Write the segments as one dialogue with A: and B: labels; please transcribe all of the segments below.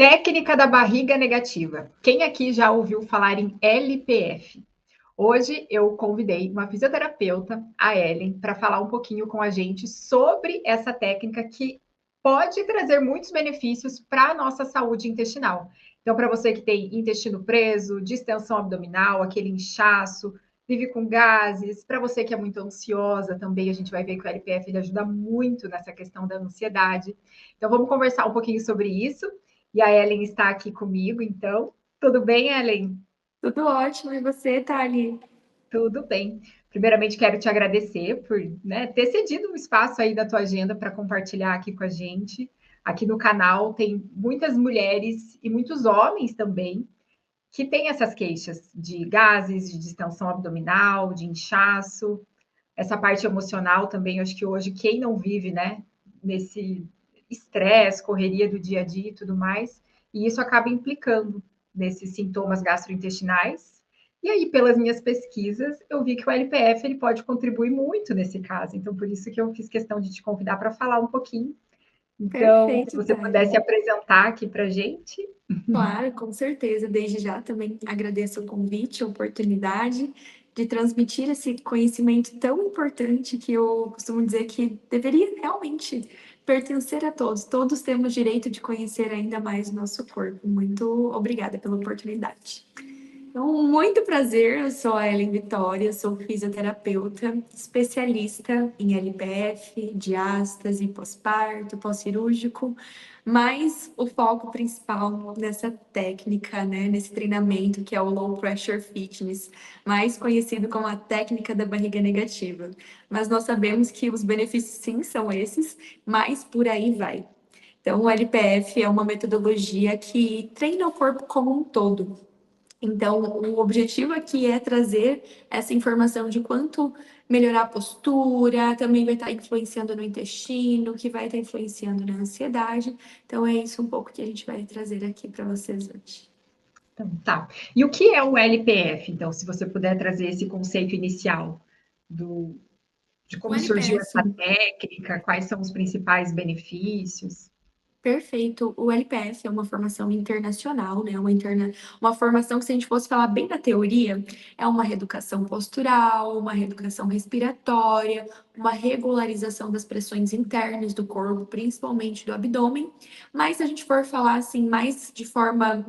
A: Técnica da barriga negativa. Quem aqui já ouviu falar em LPF? Hoje eu convidei uma fisioterapeuta, a Ellen, para falar um pouquinho com a gente sobre essa técnica que pode trazer muitos benefícios para a nossa saúde intestinal. Então, para você que tem intestino preso, distensão abdominal, aquele inchaço, vive com gases, para você que é muito ansiosa também, a gente vai ver que o LPF ele ajuda muito nessa questão da ansiedade. Então, vamos conversar um pouquinho sobre isso. E a Ellen está aqui comigo, então. Tudo bem, Ellen?
B: Tudo ótimo, e você, Thali?
A: Tudo bem. Primeiramente, quero te agradecer por, né, ter cedido um espaço aí da tua agenda para compartilhar aqui com a gente. Aqui no canal tem muitas mulheres e muitos homens também que têm essas queixas de gases, de distensão abdominal, de inchaço, essa parte emocional também. Acho que hoje quem não vive, né, nesse estresse, correria do dia a dia e tudo mais, e isso acaba implicando nesses sintomas gastrointestinais. E aí, pelas minhas pesquisas, eu vi que o LPF ele pode contribuir muito nesse caso. Então, por isso que eu fiz questão de te convidar para falar um pouquinho. Então, se
B: Perfeito,
A: você
B: Thali.
A: pudesse apresentar aqui para a gente.
B: Claro, com certeza. Desde já também agradeço o convite, a oportunidade de transmitir esse conhecimento tão importante que eu costumo dizer que deveria realmente pertencer a todos. Todos temos direito de conhecer ainda mais o nosso corpo. Muito obrigada pela oportunidade. Então, muito prazer, eu sou a Ellen Vitória, sou fisioterapeuta, especialista em LPF, diástase, pós-parto, pós-cirúrgico, mas o foco principal nessa técnica, né, nesse treinamento que é o Low Pressure Fitness, mais conhecido como a técnica da barriga negativa. Mas nós sabemos que os benefícios sim são esses, mas por aí vai. Então, o LPF é uma metodologia que treina o corpo como um todo. Então, o objetivo aqui é trazer essa informação de quanto melhorar a postura, também vai estar influenciando no intestino, que vai estar influenciando na ansiedade. Então, é isso um pouco que a gente vai trazer aqui para vocês hoje.
A: Então, tá. E o que é o LPF? Então, se você puder trazer esse conceito inicial do, de
B: O
A: como surgiu
B: LPF.
A: essa técnica, quais são os principais benefícios.
B: Perfeito. O LPF é uma formação internacional, né? Uma formação que, se a gente fosse falar bem da teoria, é uma reeducação postural, uma reeducação respiratória, uma regularização das pressões internas do corpo, principalmente do abdômen. Mas se a gente for falar assim, mais de forma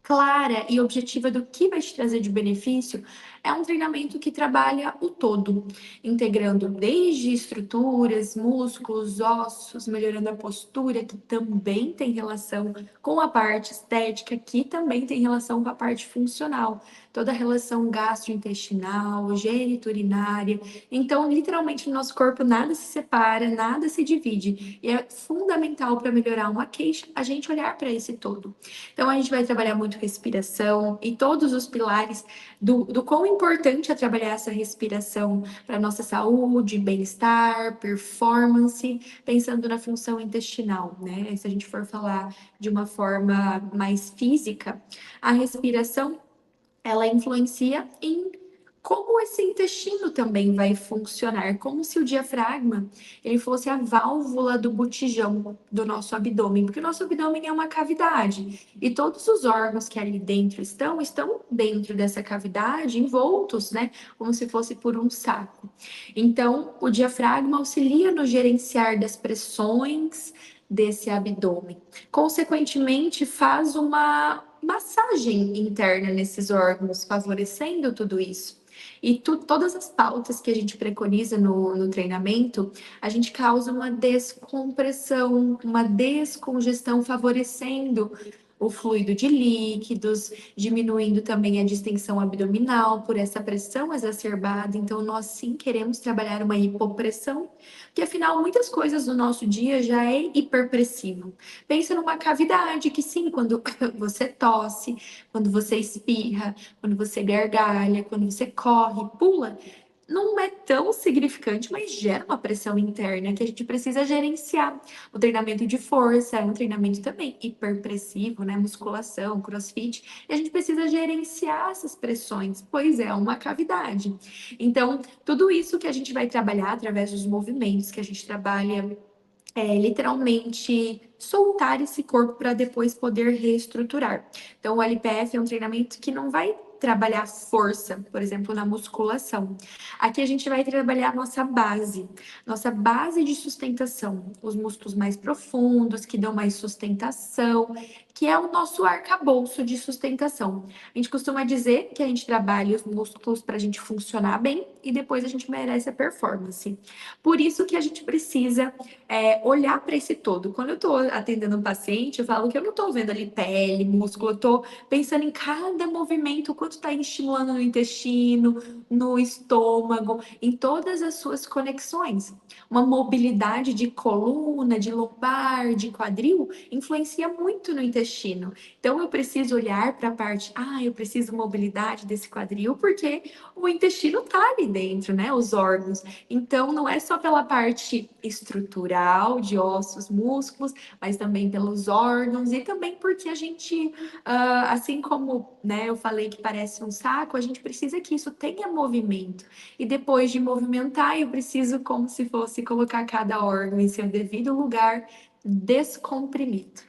B: clara e objetiva do que vai te trazer de benefício, é um treinamento que trabalha o todo, integrando desde estruturas, músculos, ossos, melhorando a postura, que também tem relação com a parte estética, que também tem relação com a parte funcional, toda a relação gastrointestinal, geniturinária. Então, literalmente, no nosso corpo nada se separa, nada se divide. E é fundamental para melhorar uma queixa a gente olhar para esse todo. Então, a gente vai trabalhar muito respiração e todos os pilares do quão importante é trabalhar essa respiração para nossa saúde, bem-estar, performance, pensando na função intestinal, né? Se a gente for falar de uma forma mais física, a respiração ela influencia em como esse intestino também vai funcionar, como se o diafragma ele fosse a válvula do botijão do nosso abdômen, porque o nosso abdômen é uma cavidade e todos os órgãos que ali dentro estão dentro dessa cavidade, envoltos, né, como se fosse por um saco. Então, o diafragma auxilia no gerenciar das pressões desse abdômen. Consequentemente, faz uma massagem interna nesses órgãos, favorecendo tudo isso. E todas as pautas que a gente preconiza no treinamento, a gente causa uma descompressão, uma descongestão, favorecendo o fluido de líquidos, diminuindo também a distensão abdominal por essa pressão exacerbada. Então, nós sim queremos trabalhar uma hipopressão, porque afinal, muitas coisas do nosso dia já é hiperpressivo. Pensa numa cavidade que sim, quando você tosse, quando você espirra, quando você gargalha, quando você corre, pula, não é tão significante, mas gera uma pressão interna que a gente precisa gerenciar. O treinamento de força é um treinamento também hiperpressivo, né? Musculação, crossfit, e a gente precisa gerenciar essas pressões, pois é uma cavidade. Então, tudo isso que a gente vai trabalhar através dos movimentos que a gente trabalha literalmente soltar esse corpo para depois poder reestruturar. Então, o LPF é um treinamento que não vai trabalhar força, por exemplo, na musculação. Aqui a gente vai trabalhar a nossa base de sustentação, os músculos mais profundos, que dão mais sustentação, que é o nosso arcabouço de sustentação. A gente costuma dizer que a gente trabalha os músculos para a gente funcionar bem e depois a gente merece a performance. Por isso que a gente precisa olhar para esse todo. Quando eu estou atendendo um paciente, eu falo que eu não estou vendo ali pele, músculo, eu estou pensando em cada movimento, o quanto está estimulando no intestino, no estômago, em todas as suas conexões. Uma mobilidade de coluna, de lombar, de quadril, influencia muito no intestino. Então, eu preciso olhar para a parte, eu preciso mobilidade desse quadril, porque o intestino está ali dentro, né? Os órgãos. Então, não é só pela parte estrutural de ossos, músculos, mas também pelos órgãos e também porque a gente, assim como, né, eu falei que parece um saco, a gente precisa que isso tenha movimento. E depois de movimentar, eu preciso, como se fosse colocar cada órgão em seu devido lugar, descomprimido.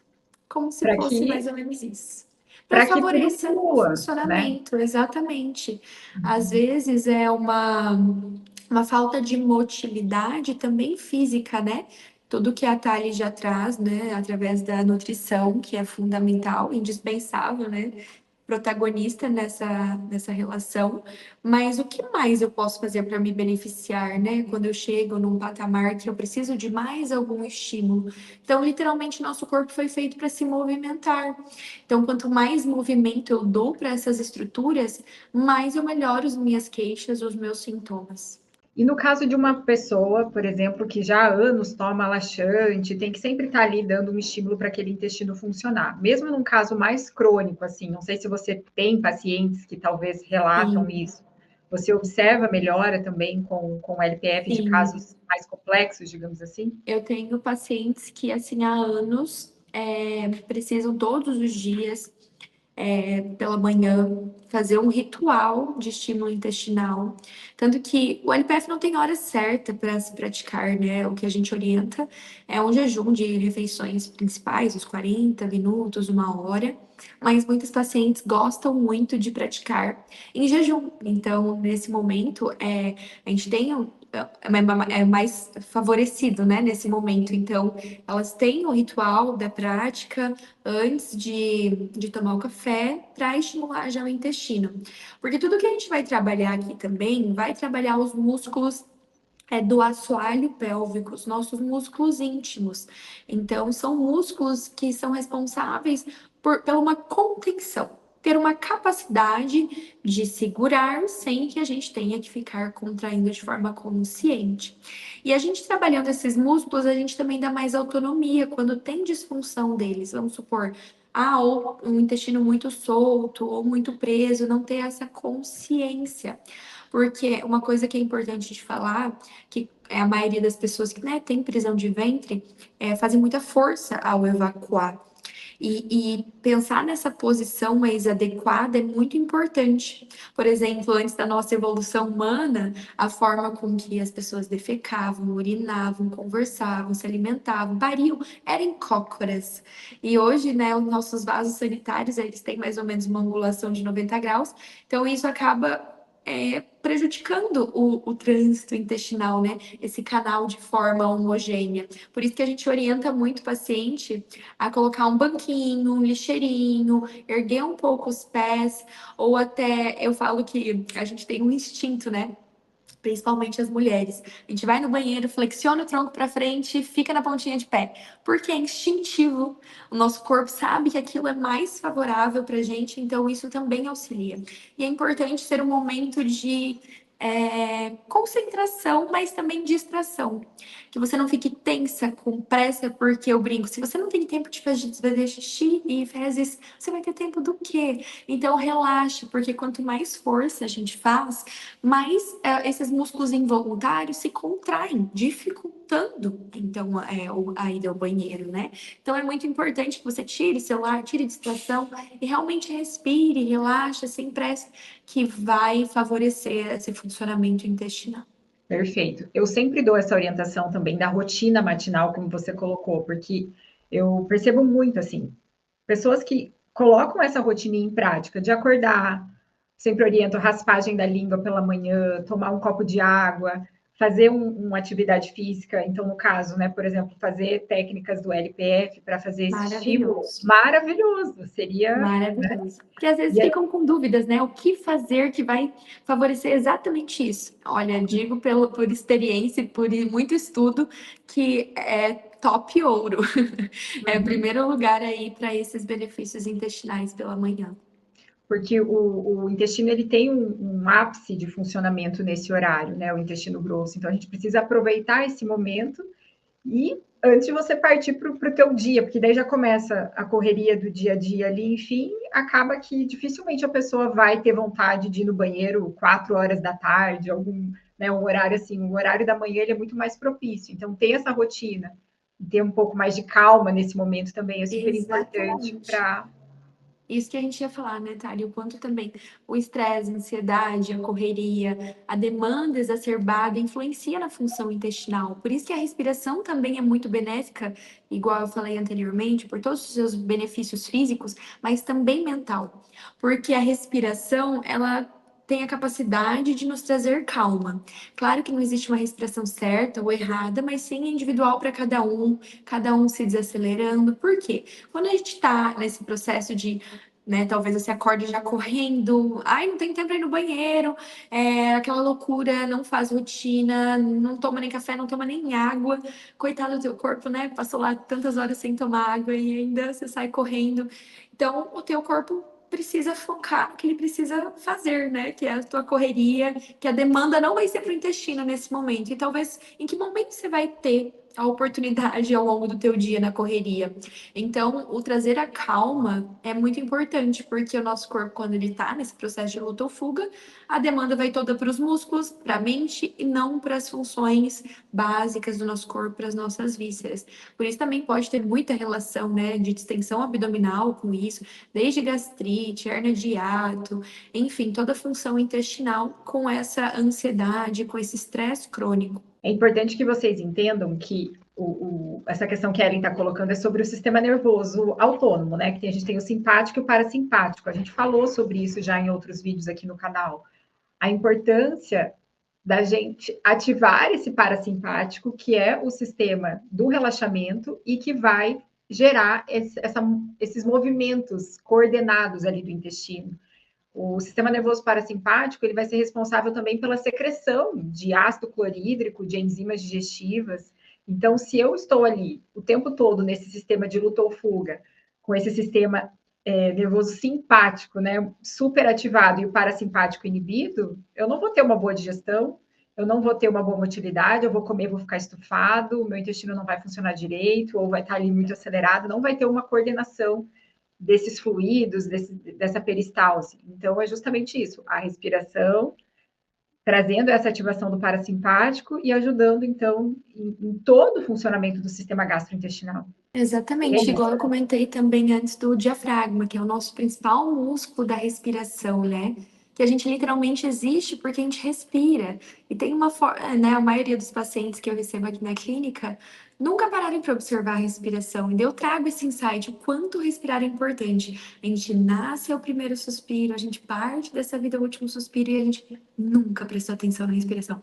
B: Como se
A: Para
B: fosse mais
A: que,
B: ou menos isso. Para
A: para que tudo
B: favorecer o
A: flua, né?
B: funcionamento, exatamente. Às
A: Uhum.
B: vezes é uma falta de motilidade também física, né? Tudo que a Thali já traz, né, através da nutrição, que é fundamental, indispensável, né? Protagonista nessa relação, mas o que mais eu posso fazer para me beneficiar, né? Quando eu chego num patamar que eu preciso de mais algum estímulo. Então, literalmente, nosso corpo foi feito para se movimentar. Então, quanto mais movimento eu dou para essas estruturas, mais eu melhoro as minhas queixas, os meus sintomas.
A: E no caso de uma pessoa, por exemplo, que já há anos toma laxante, tem que sempre estar ali dando um estímulo para aquele intestino funcionar. Mesmo num caso mais crônico, assim, não sei se você tem pacientes que talvez relatam
B: Sim,
A: isso. Você observa melhora também com LPF de
B: sim.
A: casos mais complexos, digamos assim?
B: Eu tenho pacientes que, assim, há anos precisam todos os dias pela manhã, fazer um ritual de estímulo intestinal. Tanto que o LPF não tem hora certa para se praticar, né? O que a gente orienta é um jejum de refeições principais, uns 40 minutos, uma hora. Mas muitos pacientes gostam muito de praticar em jejum. Então, nesse momento, a gente tem é mais favorecido, né, nesse momento. Então, elas têm o ritual da prática antes de tomar o café para estimular já o intestino. Porque tudo que a gente vai trabalhar aqui também vai trabalhar os músculos do assoalho pélvico, os nossos músculos íntimos. Então, são músculos que são responsáveis por uma contenção, ter uma capacidade de segurar sem que a gente tenha que ficar contraindo de forma consciente. E a gente trabalhando esses músculos, a gente também dá mais autonomia quando tem disfunção deles. Vamos supor, ou um intestino muito solto ou muito preso, não ter essa consciência. Porque uma coisa que é importante de falar, que é a maioria das pessoas que, né, tem prisão de ventre, fazem muita força ao evacuar. E pensar nessa posição mais adequada é muito importante. Por exemplo, antes da nossa evolução humana, a forma com que as pessoas defecavam, urinavam, conversavam, se alimentavam, pariam, era em cócoras. E hoje, né, os nossos vasos sanitários, eles têm mais ou menos uma angulação de 90 graus, então isso acaba prejudicando o trânsito intestinal, né? Esse canal de forma homogênea. Por isso que a gente orienta muito o paciente a colocar um banquinho, um lixeirinho, erguer um pouco os pés, ou até eu falo que a gente tem um instinto, né? Principalmente as mulheres. A gente vai no banheiro, flexiona o tronco para frente e fica na pontinha de pé, porque é instintivo. O nosso corpo sabe que aquilo é mais favorável para a gente, então isso também auxilia. E é importante ser um momento de concentração, mas também distração. Que você não fique tensa, com pressa, porque eu brinco. Se você não tem tempo de fazer xixi e fezes, você vai ter tempo do quê? Então relaxa, porque quanto mais força a gente faz, mais esses músculos involuntários se contraem, dificultando então a ida ao banheiro, né? Então é muito importante que você tire o celular, tire distração e realmente respire, relaxa, sem pressa, que vai favorecer esse funcionamento intestinal.
A: Perfeito. Eu sempre dou essa orientação também da rotina matinal, como você colocou, porque eu percebo muito, assim, pessoas que colocam essa rotina em prática, de acordar, sempre oriento raspagem da língua pela manhã, tomar um copo de água, fazer uma atividade física. Então, no caso, né, por exemplo, fazer técnicas do LPF para fazer esse estímulo,
B: Maravilhoso.
A: maravilhoso. Seria, né?
B: Maravilhoso. Porque às vezes
A: E
B: ficam com dúvidas, né? O que fazer que vai favorecer exatamente isso? Olha, digo por experiência e por muito estudo que é top ouro. É o primeiro lugar aí para esses benefícios intestinais pela manhã.
A: porque o intestino ele tem um ápice de funcionamento nesse horário, né? O intestino grosso. Então a gente precisa aproveitar esse momento e antes de você partir para o teu dia, porque daí já começa a correria do dia a dia ali, enfim, acaba que dificilmente a pessoa vai ter vontade de ir no banheiro 4 horas da tarde, algum, né, um horário assim, o horário da manhã ele é muito mais propício. Então ter essa rotina, ter um pouco mais de calma nesse momento também é super importante
B: Exatamente.
A: para.
B: Isso que a gente ia falar, né, Thali? O quanto também o estresse, a ansiedade, a correria, a demanda exacerbada influencia na função intestinal. Por isso que a respiração também é muito benéfica, igual eu falei anteriormente, por todos os seus benefícios físicos, mas também mental. Porque a respiração, ela tem a capacidade de nos trazer calma. Claro que não existe uma respiração certa ou errada, mas sim individual para cada um se desacelerando. Por quê? Quando a gente está nesse processo de né? Talvez você acorde já correndo, ai, não tem tempo para ir no banheiro, aquela loucura, não faz rotina, não toma nem café, não toma nem água. Coitado do teu corpo, né? Passou lá tantas horas sem tomar água e ainda você sai correndo. Então, o teu corpo precisa focar no que ele precisa fazer, né? Que é a tua correria, que a demanda não vai ser para o intestino nesse momento. E talvez em que momento você vai ter a oportunidade ao longo do teu dia na correria. Então, o trazer a calma é muito importante, porque o nosso corpo, quando ele está nesse processo de luta ou fuga, a demanda vai toda para os músculos, para a mente e não para as funções básicas do nosso corpo, para as nossas vísceras. Por isso também pode ter muita relação, né, de distensão abdominal com isso, desde gastrite, hérnia de hiato, enfim, toda a função intestinal com essa ansiedade, com esse estresse crônico.
A: É importante que vocês entendam que essa questão que a Ellen está colocando é sobre o sistema nervoso autônomo, né? Que a gente tem o simpático e o parasimpático. A gente falou sobre isso já em outros vídeos aqui no canal. A importância da gente ativar esse parasimpático, que é o sistema do relaxamento e que vai gerar esses movimentos coordenados ali do intestino. O sistema nervoso parasimpático ele vai ser responsável também pela secreção de ácido clorídrico, de enzimas digestivas. Então, se eu estou ali o tempo todo nesse sistema de luta ou fuga, com esse sistema nervoso simpático, né, super ativado e o parasimpático inibido, eu não vou ter uma boa digestão, eu não vou ter uma boa motilidade, eu vou comer, vou ficar estufado, o meu intestino não vai funcionar direito, ou vai estar ali muito acelerado, não vai ter uma coordenação desses fluidos, dessa peristalse. Então, é justamente isso, a respiração, trazendo essa ativação do parasimpático e ajudando, então, em todo o funcionamento do sistema gastrointestinal.
B: Exatamente,
A: É
B: igual eu comentei também antes do diafragma, que é o nosso principal músculo da respiração, né? Que a gente literalmente existe porque a gente respira. E tem uma forma, né? A maioria dos pacientes que eu recebo aqui na clínica nunca pararam para observar a respiração. E eu trago esse insight, o quanto respirar é importante. A gente nasce ao primeiro suspiro, a gente parte dessa vida ao último suspiro e a gente nunca prestou atenção na respiração.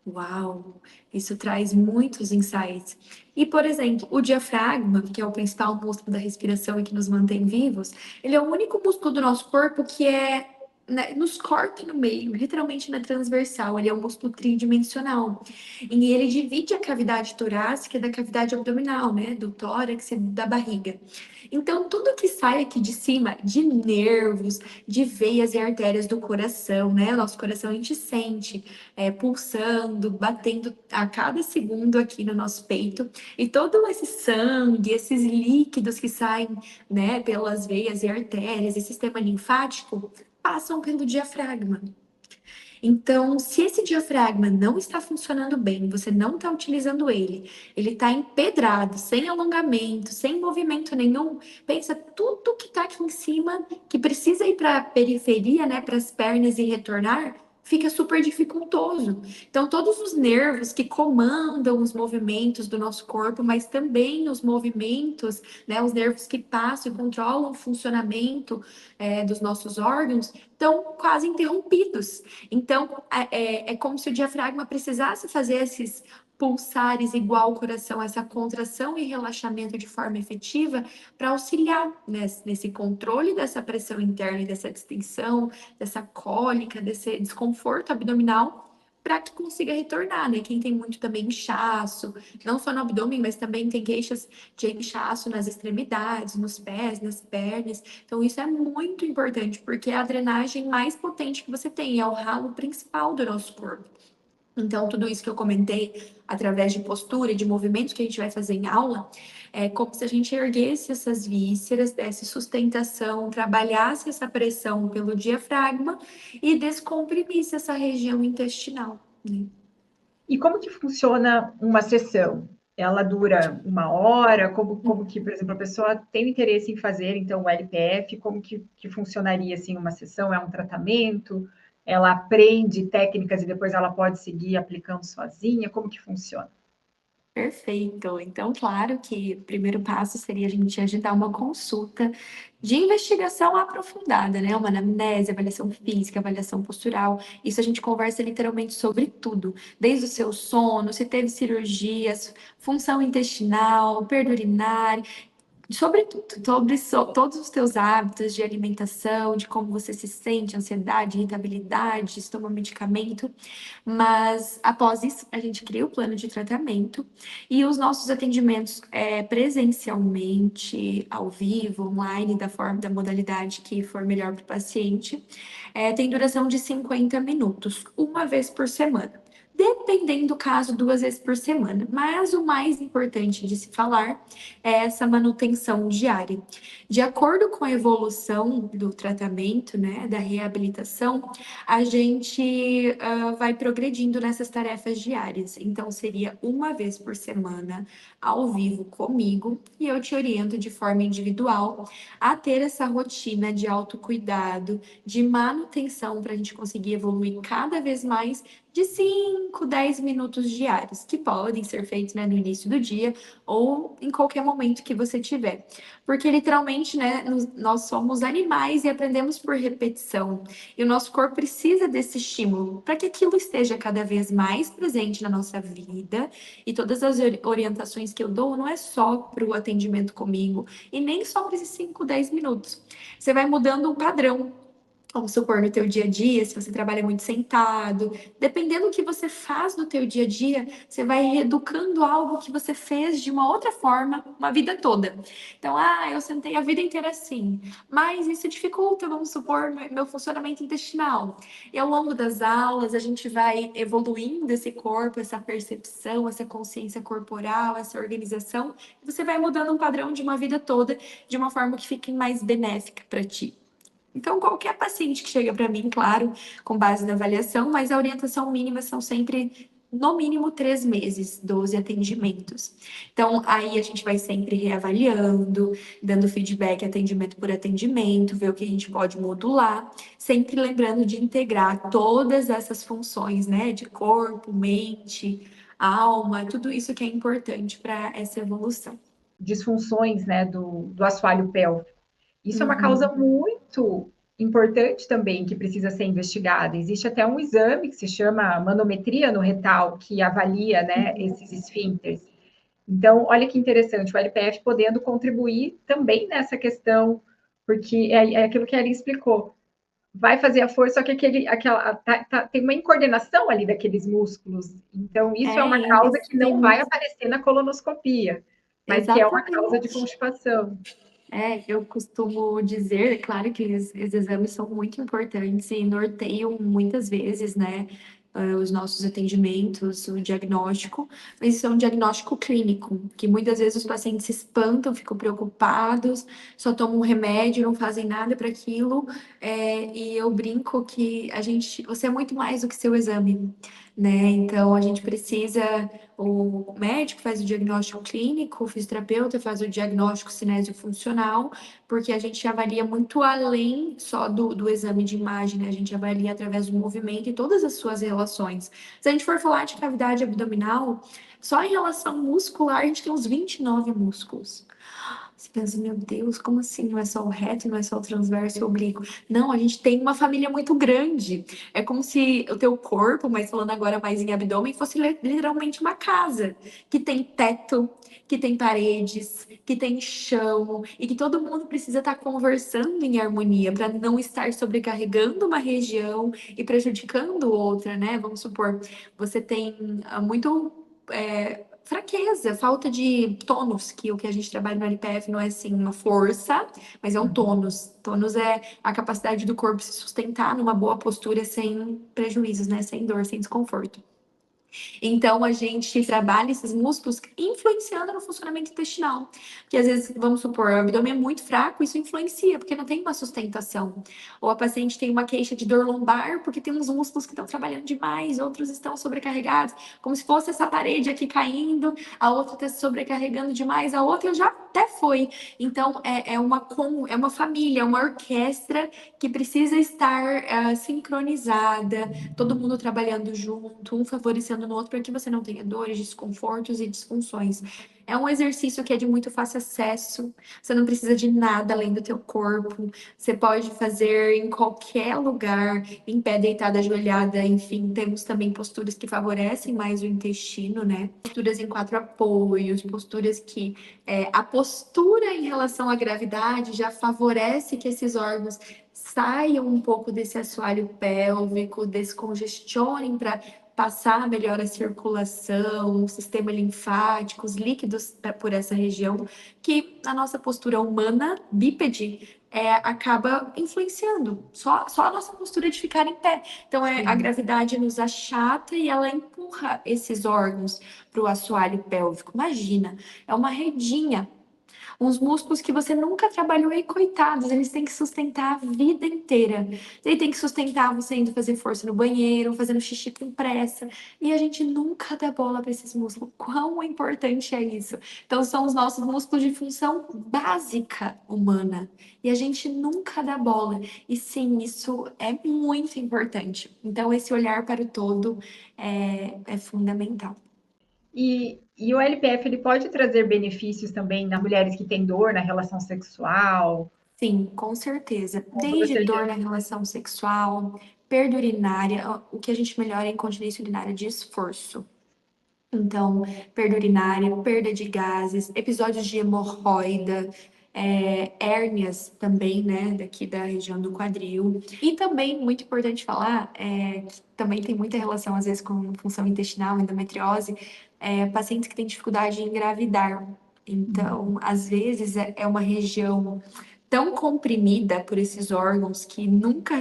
B: Uau, isso traz muitos insights. E, por exemplo, o diafragma, que é o principal músculo da respiração e que nos mantém vivos, ele é o único músculo do nosso corpo que né, nos corta no meio, literalmente na transversal. Ele é um músculo tridimensional. E ele divide a cavidade torácica da cavidade abdominal, né? Do tórax e da barriga. Então, tudo que sai aqui de cima, de nervos, de veias e artérias do coração, né? Nosso coração a gente sente pulsando, batendo a cada segundo aqui no nosso peito. E todo esse sangue, esses líquidos que saem, né, pelas veias e artérias e sistema linfático, passam pelo diafragma. Então, se esse diafragma não está funcionando bem, você não está utilizando ele está empedrado, sem alongamento, sem movimento nenhum, pensa tudo que está aqui em cima, que precisa ir para a periferia, né, para as pernas e retornar, fica super dificultoso. Então, todos os nervos que comandam os movimentos do nosso corpo, mas também os movimentos, né, os nervos que passam e controlam o funcionamento dos nossos órgãos, estão quase interrompidos. Então, é como se o diafragma precisasse fazer esses pulsares igual ao coração, essa contração e relaxamento de forma efetiva para auxiliar nesse controle dessa pressão interna e dessa distensão, dessa cólica, desse desconforto abdominal, para que consiga retornar, né? Quem tem muito também inchaço, não só no abdômen, mas também tem queixas de inchaço nas extremidades, nos pés, nas pernas. Então, isso é muito importante, porque é a drenagem mais potente que você tem, é o ralo principal do nosso corpo. Então, tudo isso que eu comentei, através de postura e de movimentos que a gente vai fazer em aula, é como se a gente erguesse essas vísceras, desse sustentação, trabalhasse essa pressão pelo diafragma e descomprimisse essa região intestinal, né?
A: E como que funciona uma sessão? Ela dura 1 hora? Como que, por exemplo, a pessoa tem interesse em fazer, então, o LPF, como que funcionaria, assim, uma sessão? É um tratamento? Ela aprende técnicas e depois ela pode seguir aplicando sozinha? Como que funciona?
B: Perfeito. Então, claro que o primeiro passo seria a gente agendar uma consulta de investigação aprofundada, né? Uma anamnese, avaliação física, avaliação postural. Isso a gente conversa literalmente sobre tudo, desde o seu sono, se teve cirurgias, função intestinal, perda urinária, sobre tudo, todos os teus hábitos de alimentação, de como você se sente, ansiedade, irritabilidade, se toma medicamento. Mas após isso, a gente cria o plano de tratamento e os nossos atendimentos presencialmente, ao vivo, online, da forma, da modalidade que for melhor para o paciente, tem duração de 50 minutos, uma vez por semana. Dependendo do caso, 2 vezes por semana. Mas o mais importante de se falar é essa manutenção diária. De acordo com a evolução do tratamento, né, da reabilitação, a gente vai progredindo nessas tarefas diárias. Então, seria uma vez por semana, ao vivo comigo, e eu te oriento de forma individual a ter essa rotina de autocuidado, de manutenção, para a gente conseguir evoluir cada vez mais de 5, 10 minutos diários, que podem ser feitos, né, no início do dia ou em qualquer momento que você tiver. Porque literalmente, né, nós somos animais e aprendemos por repetição. E o nosso corpo precisa desse estímulo para que aquilo esteja cada vez mais presente na nossa vida. E todas as orientações que eu dou não é só para o atendimento comigo e nem só para esses 5, 10 minutos. Você vai mudando o padrão. Vamos supor, no teu dia a dia, se você trabalha muito sentado, dependendo do que você faz no teu dia a dia, você vai reeducando algo que você fez de uma outra forma uma vida toda. Então, eu sentei a vida inteira assim, mas isso dificulta, vamos supor, meu funcionamento intestinal. E ao longo das aulas, a gente vai evoluindo esse corpo, essa percepção, essa consciência corporal, essa organização, e você vai mudando um padrão de uma vida toda de uma forma que fique mais benéfica para ti. Então, qualquer paciente que chega para mim, claro, com base na avaliação, mas a orientação mínima são sempre, no mínimo, 3 meses, 12 atendimentos. Então, aí a gente vai sempre reavaliando, dando feedback atendimento por atendimento, ver o que a gente pode modular, sempre lembrando de integrar todas essas funções, né, de corpo, mente, alma, tudo isso que é importante para essa evolução.
A: Disfunções, né, do assoalho pélvico. Isso é uma causa
B: Uhum.
A: muito importante também, que precisa ser investigada. Existe até um exame que se chama manometria no retal, que avalia, né, esses esfíncteres. Então, olha que interessante, o LPF podendo contribuir também nessa questão, porque é aquilo que a Ellen explicou. Vai fazer a força, só que tem uma incoordenação ali daqueles músculos. Então, isso é uma causa
B: Eles
A: que não vai
B: têm
A: aparecer na colonoscopia, mas que é uma causa de
B: exatamente.
A: constipação.
B: Eu costumo dizer, claro que os exames são muito importantes e norteiam muitas vezes, né, os nossos atendimentos, o diagnóstico, mas isso é um diagnóstico clínico, que muitas vezes os pacientes se espantam, ficam preocupados, só tomam um remédio, não fazem nada para aquilo, e eu brinco que você é muito mais do que seu exame. né? Então, a gente precisa, o médico faz o diagnóstico clínico, o fisioterapeuta faz o diagnóstico cinesiofuncional, porque a gente avalia muito além só do exame de imagem, né? A gente avalia através do movimento e todas as suas relações. Se a gente for falar de cavidade abdominal, só em relação muscular, a gente tem uns 29 músculos. Você pensa, meu Deus, como assim? Não é só o reto, não é só o transverso e o oblíquo. Não, a gente tem uma família muito grande. É como se o teu corpo, mas falando agora mais em abdômen, fosse literalmente uma casa que tem teto, que tem paredes, que tem chão e que todo mundo precisa estar conversando em harmonia para não estar sobrecarregando uma região e prejudicando outra, né? Vamos supor, você tem muito fraqueza, falta de tônus, que o que a gente trabalha no LPF não é assim uma força, mas é um
A: Uhum.
B: tônus. Tônus é a capacidade do corpo se sustentar numa boa postura sem prejuízos, né? Sem dor, sem desconforto. Então, a gente trabalha esses músculos influenciando no funcionamento intestinal. Porque às vezes, vamos supor, o abdômen é muito fraco, isso influencia, porque não tem uma sustentação. Ou a paciente tem uma queixa de dor lombar, porque tem uns músculos que estão trabalhando demais, outros estão sobrecarregados, como se fosse essa parede aqui caindo, a outra está sobrecarregando demais, a outra já até foi. Então, é uma família, é uma orquestra que precisa estar sincronizada, todo mundo trabalhando junto, um favorecendo no outro para que você não tenha dores, desconfortos e disfunções. É um exercício que é de muito fácil acesso, você não precisa de nada além do teu corpo, você pode fazer em qualquer lugar, em pé, deitada, ajoelhada, enfim, temos também posturas que favorecem mais o intestino, né? Posturas em quatro apoios, posturas que a postura em relação à gravidade já favorece que esses órgãos saiam um pouco desse assoalho pélvico, descongestionem para passar melhor a circulação, o sistema linfático, os líquidos por essa região, que a nossa postura humana, bípede, acaba influenciando. Só a nossa postura de ficar em pé. Então, a
A: Sim.
B: gravidade nos achata e ela empurra esses órgãos para o assoalho pélvico. Imagina, é uma redinha, uns músculos que você nunca trabalhou e coitados, eles têm que sustentar a vida inteira. Ele tem que sustentar você indo fazer força no banheiro, fazendo xixi com pressa. E a gente nunca dá bola para esses músculos. Quão importante é isso? Então, são os nossos músculos de função básica humana. E a gente nunca dá bola. E sim, isso é muito importante. Então, esse olhar para o todo é fundamental.
A: E o LPF ele pode trazer benefícios também nas mulheres que têm dor na relação sexual,
B: Sim, com certeza.
A: com toda
B: Desde dor
A: certeza.
B: na relação sexual, perda urinária, o que a gente melhora é incontinência urinária de esforço. Então, perda urinária, perda de gases, episódios de hemorroida, hérnias também, né, daqui da região do quadril. E também, muito importante falar, que também tem muita relação, às vezes, com função intestinal, endometriose, pacientes que têm dificuldade em engravidar. Então, às vezes, é uma região tão comprimida por esses órgãos que nunca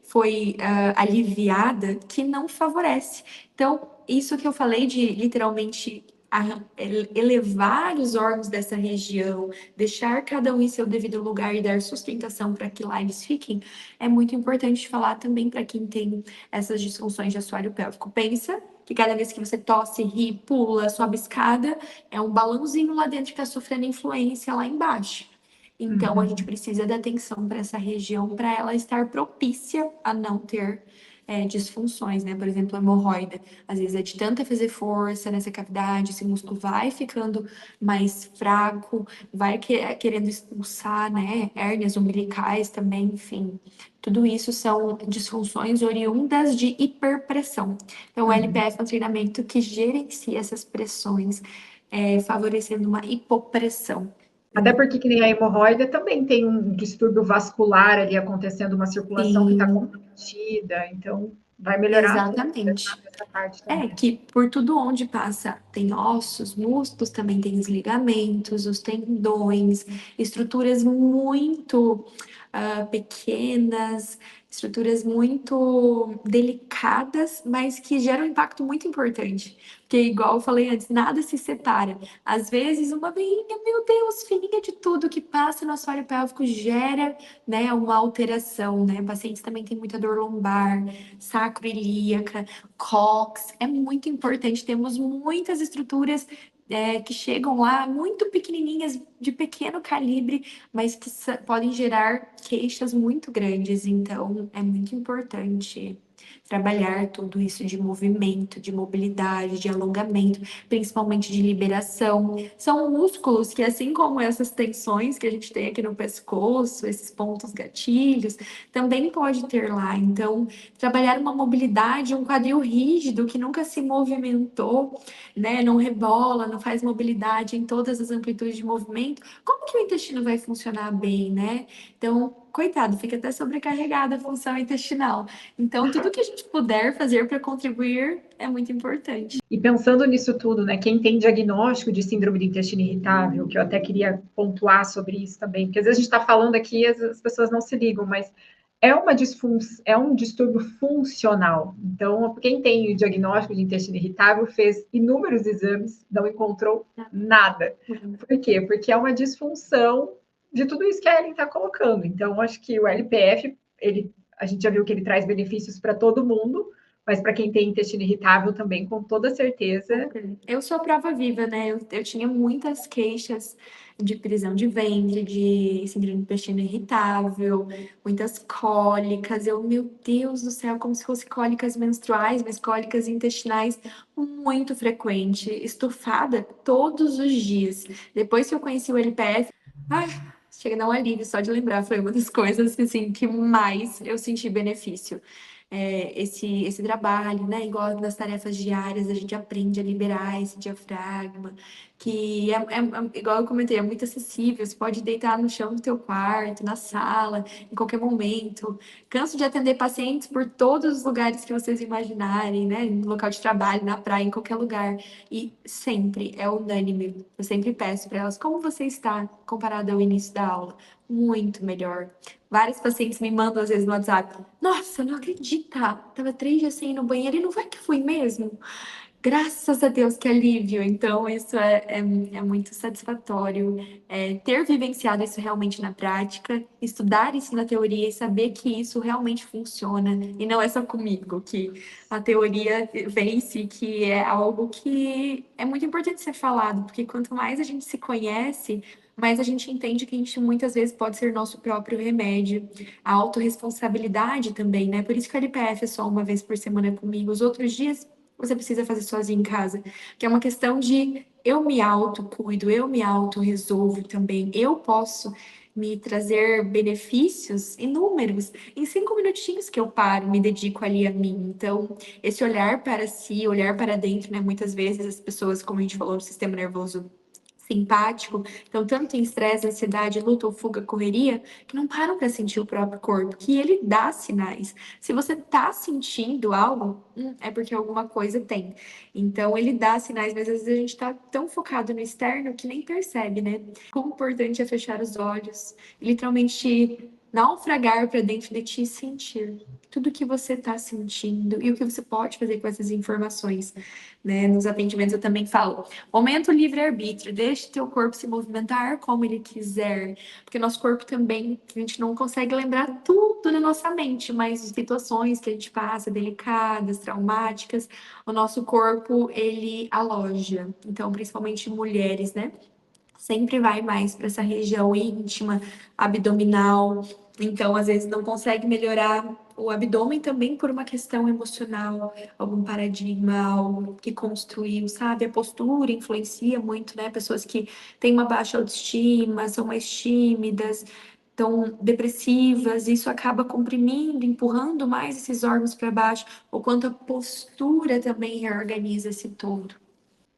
B: foi aliviada que não favorece. Então, isso que eu falei de literalmente elevar os órgãos dessa região, deixar cada um em seu devido lugar e dar sustentação para que lá eles fiquem, é muito importante falar também para quem tem essas disfunções de assoalho pélvico. Pensa que cada vez que você tosse, ri, pula, sobe escada, é um balãozinho lá dentro que está sofrendo influência lá embaixo. Então, a gente
A: Uhum.
B: precisa dar atenção para essa região para ela estar propícia a não ter disfunções, né? Por exemplo, a hemorroida. Às vezes é de tanta fazer força nessa cavidade, esse músculo vai ficando mais fraco, vai querendo expulsar, né? Hérnias umbilicais também, enfim. Tudo isso são disfunções oriundas de hiperpressão. Então, o
A: Uhum.
B: LPF é um treinamento que gerencia essas pressões, favorecendo uma hipopressão.
A: Até porque que nem a hemorroida também tem um distúrbio vascular ali acontecendo, uma circulação que está
B: Sim,
A: comprometida, então vai melhorar tudo
B: exatamente.
A: essa parte
B: É
A: também.
B: que por tudo onde passa tem ossos, músculos, também tem os ligamentos, os tendões, estruturas muito pequenas, estruturas muito delicadas, mas que geram um impacto muito importante. Porque, igual eu falei antes, nada se separa. Às vezes, uma veinha, meu Deus, fininha de tudo que passa no assoalho pélvico gera, né, uma alteração, né? Pacientes também têm muita dor lombar, sacroiliaca, cox. É muito importante. Temos muitas estruturas que chegam lá muito pequenininhas, de pequeno calibre, mas que podem gerar queixas muito grandes. Então, é muito importante trabalhar tudo isso de movimento, de mobilidade, de alongamento, principalmente de liberação. São músculos que, assim como essas tensões que a gente tem aqui no pescoço, esses pontos gatilhos, também pode ter lá. Então, trabalhar uma mobilidade, um quadril rígido que nunca se movimentou, né? Não rebola, não faz mobilidade em todas as amplitudes de movimento. Como que o intestino vai funcionar bem, né? Então, coitado, fica até sobrecarregada a função intestinal. Então, tudo que a gente puder fazer para contribuir é muito importante.
A: E pensando nisso tudo, né, quem tem diagnóstico de síndrome do intestino irritável, que eu até queria pontuar sobre isso também, porque às vezes a gente está falando aqui e as pessoas não se ligam, mas é um distúrbio funcional. Então, quem tem o diagnóstico de intestino irritável fez inúmeros exames, não encontrou nada. Por quê? Porque é uma disfunção de tudo isso que a Ellen está colocando. Então, acho que o LPF, a gente já viu que ele traz benefícios para todo mundo, mas para quem tem intestino irritável também, com toda certeza.
B: Eu sou a prova viva, né? Eu tinha muitas queixas de prisão de ventre, de síndrome do intestino irritável, muitas cólicas. Meu Deus do céu, como se fossem cólicas menstruais, mas cólicas intestinais muito frequente, estufada todos os dias. Depois que eu conheci o LPF, ai, chega a dar um alívio só de lembrar. Foi uma das coisas assim, que mais eu senti benefício. Esse trabalho, né? Igual nas tarefas diárias, a gente aprende a liberar esse diafragma, que igual eu comentei, é muito acessível. Você pode deitar no chão do teu quarto, na sala, em qualquer momento. Canso de atender pacientes por todos os lugares que vocês imaginarem, né? No local de trabalho, na praia, em qualquer lugar. E sempre é unânime. Eu sempre peço para elas, como você está comparado ao início da aula? Muito melhor. Vários pacientes me mandam, às vezes, no WhatsApp. Nossa, não acredita! Tava 3 dias sem ir no banheiro e não vai que fui mesmo? Graças a Deus, que alívio! Então, isso é muito satisfatório. Ter vivenciado isso realmente na prática, estudar isso na teoria e saber que isso realmente funciona. E não é só comigo, que a teoria vence, que é algo que é muito importante ser falado, porque quanto mais a gente se conhece, mais a gente entende que a gente muitas vezes pode ser nosso próprio remédio. A autorresponsabilidade também, né? Por isso que o LPF é só uma vez por semana comigo. Os outros dias você precisa fazer sozinho em casa, que é uma questão de eu me autocuido, eu me autorresolvo também. Eu posso me trazer benefícios inúmeros em 5 minutinhos que eu paro, me dedico ali a mim. Então, esse olhar para si, olhar para dentro, né? Muitas vezes as pessoas, como a gente falou, do sistema nervoso simpático, então tanto em estresse, ansiedade, luta ou fuga, correria, que não param para sentir o próprio corpo, que ele dá sinais. Se você tá sentindo algo, é porque alguma coisa tem. Então ele dá sinais, mas às vezes a gente tá tão focado no externo que nem percebe, né? Como importante é fechar os olhos, literalmente naufragar para dentro de ti e sentir tudo que você está sentindo e o que você pode fazer com essas informações, né? Nos atendimentos eu também falo, aumenta o livre-arbítrio, deixe teu corpo se movimentar como ele quiser, porque nosso corpo também, a gente não consegue lembrar tudo na nossa mente, mas situações que a gente passa, delicadas, traumáticas, o nosso corpo, ele aloja. Então, principalmente mulheres, né? Sempre vai mais para essa região íntima, abdominal. Então, às vezes, não consegue melhorar o abdômen também por uma questão emocional, algum paradigma, algo que construiu, sabe? A postura influencia muito, né? Pessoas que têm uma baixa autoestima, são mais tímidas, estão depressivas, isso acaba comprimindo, empurrando mais esses órgãos para baixo, o quanto a postura também reorganiza esse todo.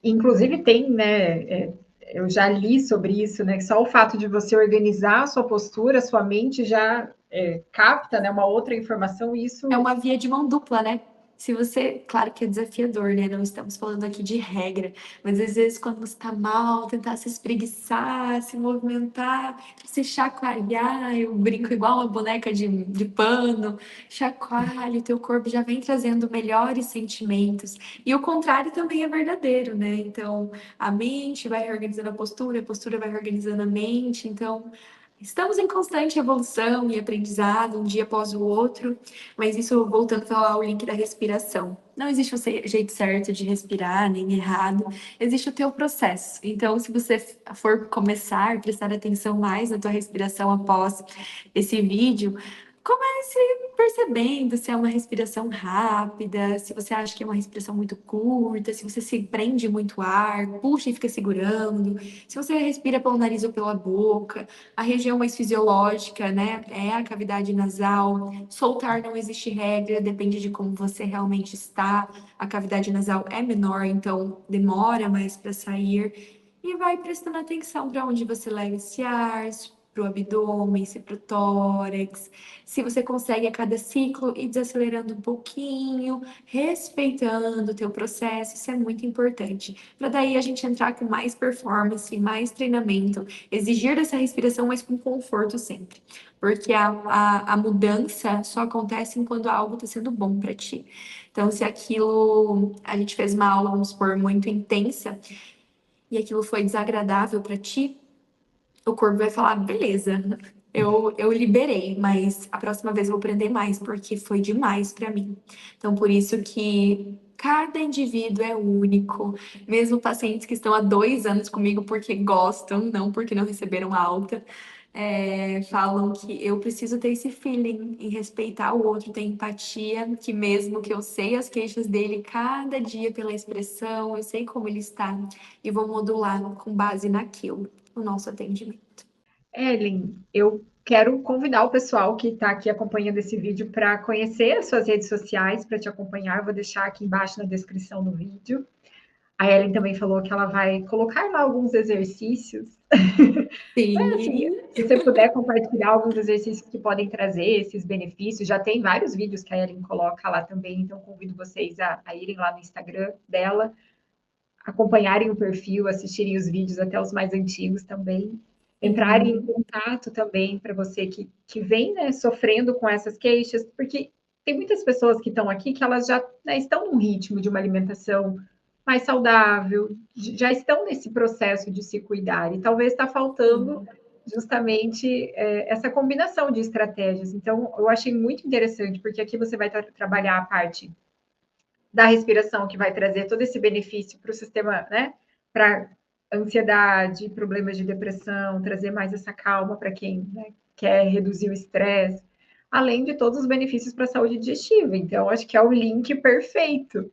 A: Inclusive tem, né? Eu já li sobre isso, né? Que só o fato de você organizar a sua postura, a sua mente já capta, né, uma outra informação. E isso
B: É uma via de mão dupla, né? Se você, claro que é desafiador, né? Não estamos falando aqui de regra, mas às vezes quando você tá mal, tentar se espreguiçar, se movimentar, se chacoalhar, eu brinco igual uma boneca de pano, chacoalha, o teu corpo já vem trazendo melhores sentimentos. E o contrário também é verdadeiro, né? Então, a mente vai reorganizando a postura vai reorganizando a mente, então. Estamos em constante evolução e aprendizado, um dia após o outro, mas isso voltando a falar o link da respiração. Não existe o jeito certo de respirar, nem errado, existe o teu processo. Então, se você for começar, prestar atenção mais na tua respiração após esse vídeo, comece percebendo se é uma respiração rápida, se você acha que é uma respiração muito curta, se você se prende muito ar, puxa e fica segurando, se você respira pelo nariz ou pela boca. A região mais fisiológica, né, é a cavidade nasal. Soltar não existe regra, depende de como você realmente está. A cavidade nasal é menor, então demora mais para sair. E vai prestando atenção para onde você leva esse ar, para o abdômen, se para o tórax. Se você consegue a cada ciclo ir desacelerando um pouquinho, respeitando o teu processo, isso é muito importante. Para daí a gente entrar com mais performance, mais treinamento, exigir dessa respiração, mas com conforto sempre. Porque a mudança só acontece quando algo está sendo bom para ti. Então, se aquilo, a gente fez uma aula, vamos supor, muito intensa, e aquilo foi desagradável para ti, o corpo vai falar, beleza, eu liberei, mas a próxima vez eu vou aprender mais, porque foi demais para mim. Então, por isso que cada indivíduo é único, mesmo pacientes que estão há 2 anos comigo porque gostam, não porque não receberam alta, falam que eu preciso ter esse feeling em respeitar o outro, ter empatia, que mesmo que eu sei as queixas dele cada dia pela expressão, eu sei como ele está, e vou modular com base naquilo, o nosso atendimento.
A: Ellen, eu quero convidar o pessoal que está aqui acompanhando esse vídeo para conhecer as suas redes sociais, para te acompanhar. Eu vou deixar aqui embaixo na descrição do vídeo. A Ellen também falou que ela vai colocar lá alguns exercícios. Mas, assim,
B: Sim,
A: se você puder compartilhar alguns exercícios que podem trazer esses benefícios, já tem vários vídeos que a Ellen coloca lá também, então convido vocês a irem lá no Instagram dela, acompanharem o perfil, assistirem os vídeos, até os mais antigos também, entrarem em
B: sim.
A: contato também para você que vem, né, sofrendo com essas queixas, porque tem muitas pessoas que estão aqui que elas já, né, estão num ritmo de uma alimentação mais saudável, já estão nesse processo de se cuidar, e talvez está faltando
B: Sim.
A: justamente essa combinação de estratégias. Então, eu achei muito interessante, porque aqui você vai trabalhar a parte da respiração, que vai trazer todo esse benefício para o sistema, né? Para ansiedade, problemas de depressão, trazer mais essa calma para quem, né, quer reduzir o estresse, além de todos os benefícios para a saúde digestiva. Então, acho que é o link perfeito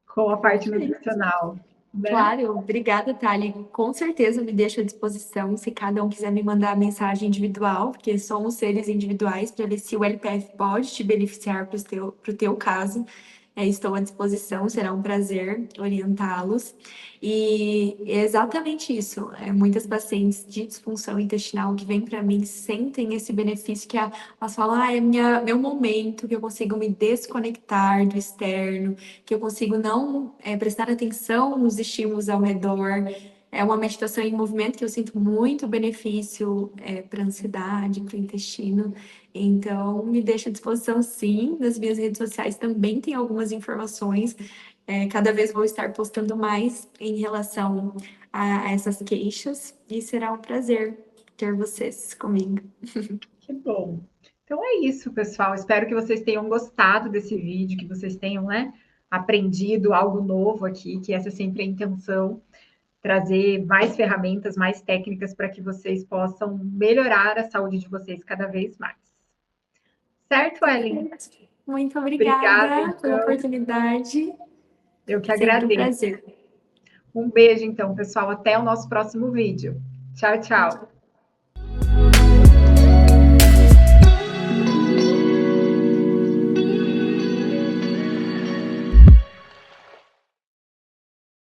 A: com a parte
B: Perfeito.
A: nutricional, né?
B: Claro, obrigada, Thali. Com certeza me deixo à disposição se cada um quiser me mandar mensagem individual, porque somos seres individuais, para ver se o LPF pode te beneficiar para o teu caso. Estou à disposição, será um prazer orientá-los. E é exatamente isso. Muitas pacientes de disfunção intestinal que vêm para mim sentem esse benefício que elas falam, é meu momento, que eu consigo me desconectar do externo, que eu consigo não prestar atenção nos estímulos ao redor. É uma meditação em movimento que eu sinto muito benefício para a ansiedade, para o intestino. Então, me deixo à disposição, sim. Nas minhas redes sociais também tem algumas informações. Cada vez vou estar postando mais em relação a essas queixas e será um prazer ter vocês comigo.
A: Que bom. Então é isso, pessoal. Espero que vocês tenham gostado desse vídeo, que vocês tenham, né, aprendido algo novo aqui, que essa é sempre a intenção, trazer mais ferramentas, mais técnicas para que vocês possam melhorar a saúde de vocês cada vez mais. Certo, Ellen?
B: Muito
A: Obrigada,
B: obrigada pela
A: então.
B: oportunidade.
A: Eu que
B: Sempre um
A: agradeço.
B: prazer.
A: Um beijo, então, pessoal. Até o nosso próximo vídeo. Tchau, tchau.